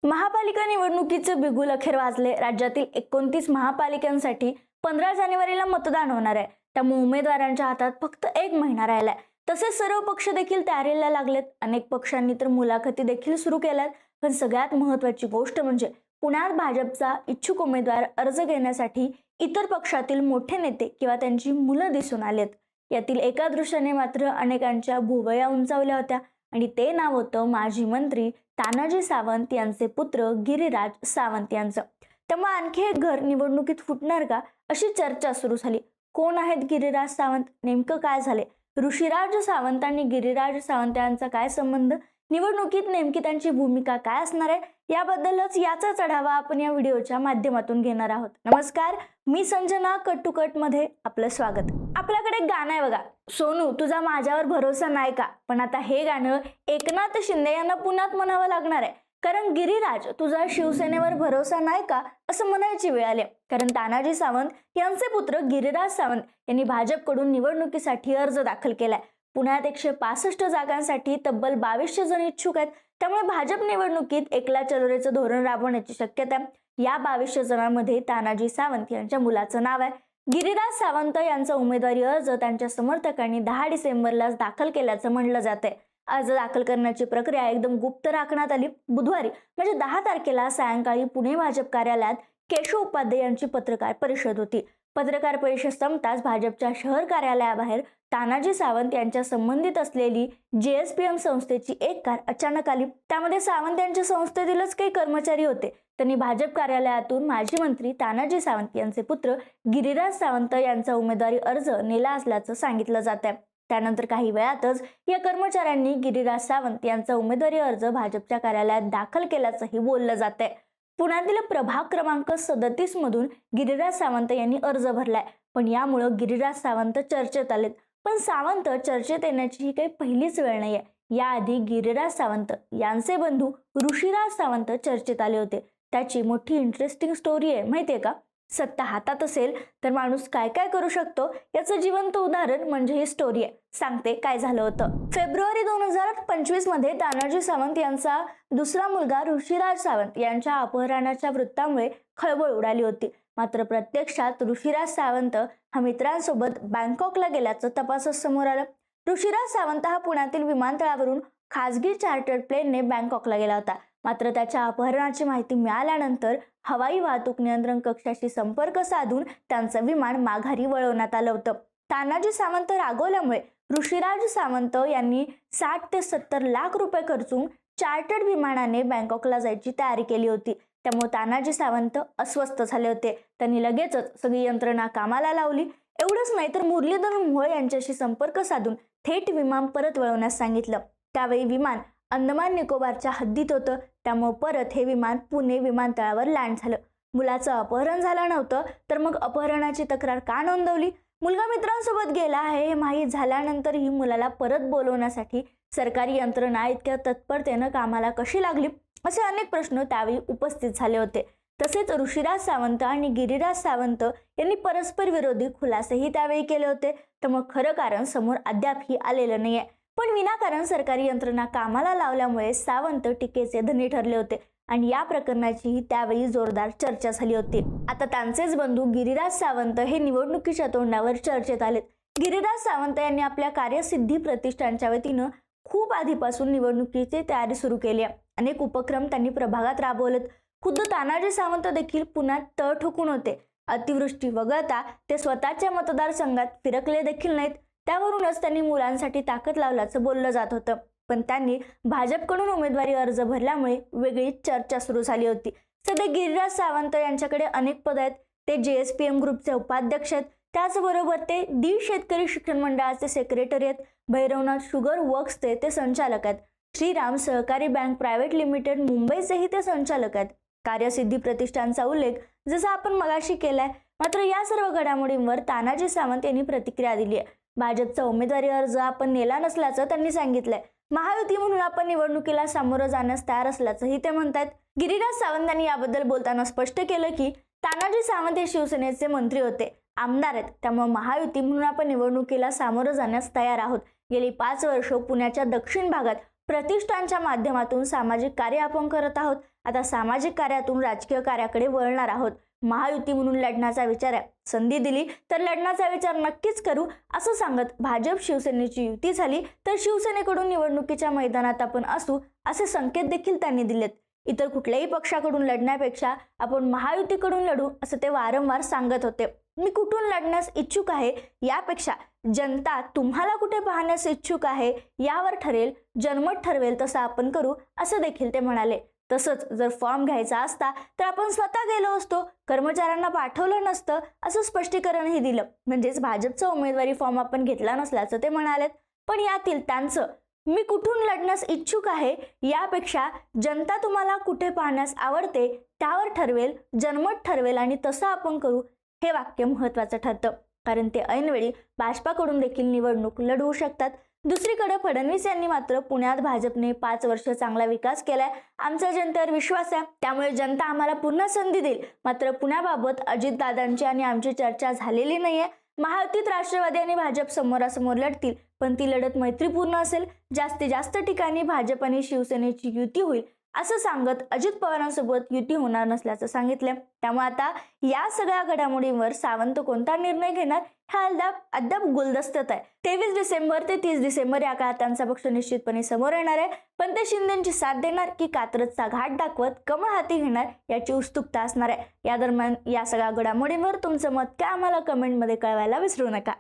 महापालिका निवडणुकीचे बिगुल अखेर वाजले। राज्यातील 29 महापालिकांसाठी 15 जानेवारीला मतदान होणार आहे। त्यामुळे उमेदवारांच्या हातात फक्त 1 महिना राहिलाय। तसेच सर्व पक्ष देखील तयारीला लागलेत। अनेक पक्षांनी तर मुलाखती देखील सुरू केल्यात। पण सगळ्यात महत्त्वाची गोष्ट म्हणजे पुण्यात भाजपचा इच्छुक उमेदवार अर्ज घेण्यासाठी इतर पक्षातील मोठे नेते किंवा त्यांची मुलं दिसून आलेत। यातील एका दृश्याने मात्र अनेकांच्या भुवया उंचावल्या होत्या आणि ते नाव होतं माजी मंत्री तानाजी सावंत यांचे पुत्र गिरीराज सावंत यांचं। त्यामुळे आणखी एक घर निवडणुकीत फुटणार का अशी चर्चा सुरू झाली। कोण आहेत गिरीराज सावंत, नेमकं काय झाले, ऋषिराज सावंत आणि गिरीराज सावंत यांचा काय संबंध, निवडणुकीत नेमकी त्यांची भूमिका काय असणार आहे, याबद्दलच याचा आढावा आपण या व्हिडिओच्या माध्यमातून घेणार आहोत। नमस्कार, मी संजना, कट टू कट मध्ये आपलं स्वागत। आपल्याकडे एक गाणं आहे बघा, सोनू तुझा माझ्यावर भरोसा नाही का। पण आता हे गाणं एकनाथ शिंदे यांना पुण्यात म्हणावं लागणार आहे, कारण गिरीराज तुझा शिवसेनेवर भरोसा नाही का असं म्हणायची वेळ आली। कारण तानाजी सावंत यांचे पुत्र गिरीराज सावंत यांनी भाजपकडून निवडणुकीसाठी अर्ज दाखल केलाय। पुण्यात 165 जागांसाठी तब्बल 2200 जण इच्छुक आहेत। त्यामुळे भाजप निवडणुकीत एकला चलोरेचं धोरण राबवण्याची शक्यता आहे। या 2200 जणांमध्ये तानाजी सावंत यांच्या मुलाचं नाव आहे। गिरीराज सावंत यांचा उमेदवारी अर्ज त्यांच्या समर्थकांनी 10 डिसेंबरलाच दाखल केल्याचं म्हणलं जातंय। अर्ज दाखल करण्याची प्रक्रिया एकदम गुप्त राखण्यात आली। बुधवारी म्हणजे 10 तारखेला सायंकाळी पुणे भाजप कार्यालयात केशव उपाध्ये यांची पत्रकार परिषद होती। पत्रकार परिषद संपताच भाजपच्या शहर कार्यालयाबाहेर तानाजी सावंत यांच्या संबंधित असलेली JSPM संस्थेची एक कार अचानक आली। त्यामध्ये सावंत यांच्या संस्थेतीलच काही कर्मचारी होते। त्यांनी भाजप कार्यालयातून माजी मंत्री तानाजी सावंत यांचे पुत्र गिरीराज सावंत यांचा उमेदवारी अर्ज नेला असल्याचं सांगितलं जात आहे। त्यानंतर काही वेळातच या कर्मचाऱ्यांनी गिरीराज सावंत यांचा उमेदवारी अर्ज भाजपच्या कार्यालयात दाखल केल्याचंही बोललं जात आहे। पुण्यातील प्रभाग क्रमांक 37 मधून गिरीराज सावंत यांनी अर्ज भरलाय। पण यामुळे गिरीराज सावंत चर्चेत आलेत। पण सावंत चर्चेत येण्याची ही काही पहिलीच वेळ नाहीये। याआधी गिरीराज सावंत यांचे बंधू ऋषिराज सावंत चर्चेत आले होते। त्याची मोठी इंटरेस्टिंग स्टोरी आहे, माहितीये का। सत्ता हातात असेल तर माणूस काय काय करू शकतो याचं जिवंत उदाहरण म्हणजे ही स्टोरी आहे। सांगते काय झालं होतं। फेब्रुवारी 2025 मध्ये तानाजी सावंत यांचा दुसरा मुलगा ऋषिराज सावंत यांच्या अपहरणाच्या वृत्तामुळे खळबळ उडाली होती। मात्र प्रत्यक्षात ऋषिराज सावंत हा मित्रांसोबत बँकॉकला गेल्याचं तपासात समोर आलं। ऋषिराज सावंत हा पुण्यातील विमानतळावरून खासगी चार्टर्ड प्लेनने बँकॉकला गेला होता। मात्र त्याच्या अपहरणाची माहिती मिळाल्यानंतर हवाई वाहतूक नियंत्रण कक्षाशी संपर्क साधून त्यांचं विमान माघारी वळवण्यात आलं होतं। तानाजी सावंत रागवल्यामुळे ऋषिराज सावंत यांनी 60 ते 70 लाख रुपये खर्चून चार्टर्ड विमानाने बँकॉकला जायची तयारी केली होती। त्यामुळे तानाजी सावंत अस्वस्थ झाले होते। त्यांनी लगेचच सगळी यंत्रणा कामाला लावली। एवढंच नाही तर मुरलीधर मोहोळ यांच्याशी संपर्क साधून थेट विमान परत वळवण्यास सांगितलं। त्यावेळी विमान अंदमान निकोबारच्या हद्दीत होतं। त्यामुळे परत हे विमान पुणे विमानतळावर लँड झालं। मुलाचं अपहरण झालं नव्हतं तर मग अपहरणाची तक्रार का नोंदवली? मुलगा मित्रांसोबत गेला आहे हे माहीत झाल्यानंतरही मुलाला परत बोलवण्यासाठी सरकारी यंत्रणा इतक्या तत्परतेनं कामाला कशी लागली, असे अनेक प्रश्न त्यावेळी उपस्थित झाले होते। तसेच ऋषिराज सावंत आणि गिरीराज सावंत यांनी परस्पर विरोधी खुलासेही त्यावेळी केले होते। त्यामुळे खरं कारण समोर अद्यापही आलेलं नाहीये। पण विनाकारण सरकारी यंत्रणा कामाला लावल्यामुळे सावंत टीकेचे धनी ठरले होते आणि या प्रकरणाचीही त्यावेळी जोरदार चर्चा झाली होती। आता त्यांचेच बंधू गिरीराज सावंत हे निवडणुकीच्या तोंडावर चर्चेत आलेत। गिरीराज सावंत यांनी आपल्या कार्यसिद्धी प्रतिष्ठानच्या वतीनं खूप आधीपासून निवडणुकीची तयारी सुरू केली आहे। अनेक उपक्रम त्यांनी प्रभागात राबवलेत। खुद्द तानाजी सावंत देखील पुण्यात तळ ठोकून होते। अतिवृष्टी वगळता ते स्वतःच्या मतदारसंघात फिरकले देखील नाहीत। त्यावरूनच त्यांनी मुलांसाठी ताकद लावल्याचं बोललं जात होतं। पण त्यांनी भाजपकडून उमेदवारी अर्ज भरल्यामुळे वेगळीच चर्चा सुरू झाली होती। सध्या गिरीराज सावंत यांच्याकडे अनेक पद आहेत। ते JSPM ग्रुपचे उपाध्यक्ष आहेत। त्याचबरोबर ते दीड शेतकरी शिक्षण मंडळाचे सेक्रेटरी आहेत। भैरवनाथ शुगर वर्क्सचे ते संचालक आहेत। श्रीराम सहकारी बँक प्रायव्हेट लिमिटेड मुंबईचेही ते संचालक आहेत। कार्यसिद्धी प्रतिष्ठानचा उल्लेख जसा आपण मगाशी केलाय। मात्र या सर्व घडामोडींवर तानाजी सावंत यांनी प्रतिक्रिया दिली आहे। भाजपचा उमेदवारी अर्ज आपण नेला नसल्याचं त्यांनी सांगितलंय। महायुती म्हणून आपण निवडणुकीला सामोरं जाण्यास तयार असल्याचंही ते म्हणतात। गिरीराज सावंतांनी याबद्दल बोलताना स्पष्ट केलं की तानाजी सावंत हे शिवसेनेचे मंत्री होते, आमदार आहेत। त्यामुळे महायुती म्हणून आपण निवडणुकीला सामोरं जाण्यास तयार आहोत। गेली 5 वर्ष पुण्याच्या दक्षिण भागात प्रतिष्ठानच्या माध्यमातून सामाजिक कार्य आपण करत आहोत आता सामाजिक कार्यातून राजकीय कार्याकडे वळणार आहोत. महायुती म्हणून लढण्याचा विचार आहे. संधी दिली तर लढण्याचा विचार नक्कीच करू असं सांगत भाजप शिवसेनेची युती झाली तर शिवसेनेकडून निवडणुकीच्या मैदानात आपण असू असे संकेत देखील त्यांनी दिलेत. इतर कुठल्याही पक्षाकडून लढण्यापेक्षा आपण महायुतीकडून लढू असं ते वारंवार सांगत होते. मी कुठून लढण्यास इच्छुक आहे यापेक्षा जनता तुम्हाला कुठे पाहण्यास इच्छुक आहे यावर ठरेल, जनमत ठरवेल तसं आपण करू असं देखील ते म्हणाले. तसंच जर फॉर्म घ्यायचा असता तर आपण स्वतः गेलो असतो, कर्मचाऱ्यांना पाठवलं नसतं असं स्पष्टीकरणही दिलं. म्हणजेच भाजपचा उमेदवारी फॉर्म आपण घेतला नसल्याचं ते म्हणालेत. पण यातील त्यांचं मी कुठून लढण्यास इच्छुक आहे यापेक्षा जनता तुम्हाला कुठे पाहण्यास आवडते त्यावर ठरवेल, जनमत ठरवेल आणि तसं आपण करू हे वाक्य महत्त्वाचं ठरतं. कारण ते ऐनवेळी भाजपाकडून देखील निवडणूक लढवू शकतात. दुसरीकडे फडणवीस यांनी मात्र पुण्यात भाजपने 5 वर्ष चांगला विकास केलाय, आमचा जनतेवर विश्वास आहे, त्यामुळे जनता आम्हाला पुन्हा संधी देईल. मात्र पुण्याबाबत अजितदादांची आणि आमची चर्चा झालेली नाहीये. महायुतीत राष्ट्रवादी आणि भाजप समोरासमोर लढतील, पण ती लढत मैत्रीपूर्ण असेल. जास्तीत जास्त ठिकाणी भाजप आणि शिवसेनेची युती होईल असं सांगत अजित पवारांसोबत युती होणार नसल्याचं सांगितलं. त्यामुळे आता या सगळ्या घडामोडींवर सावंत कोणता निर्णय घेणार हा अद्याप गुलदस्त्यात आहे. 23 डिसेंबर ते 30 डिसेंबर या काळात त्यांचा पक्ष निश्चितपणे समोर येणार आहे. पण ते शिंदेची साथ देणार की कात्रजचा घाट दाखवत कमळ हाती घेणार याची उत्सुकता असणार आहे. या दरम्यान या सगळ्या घडामोडींवर तुमचं मत काय आम्हाला कमेंटमध्ये कळवायला विसरू नका.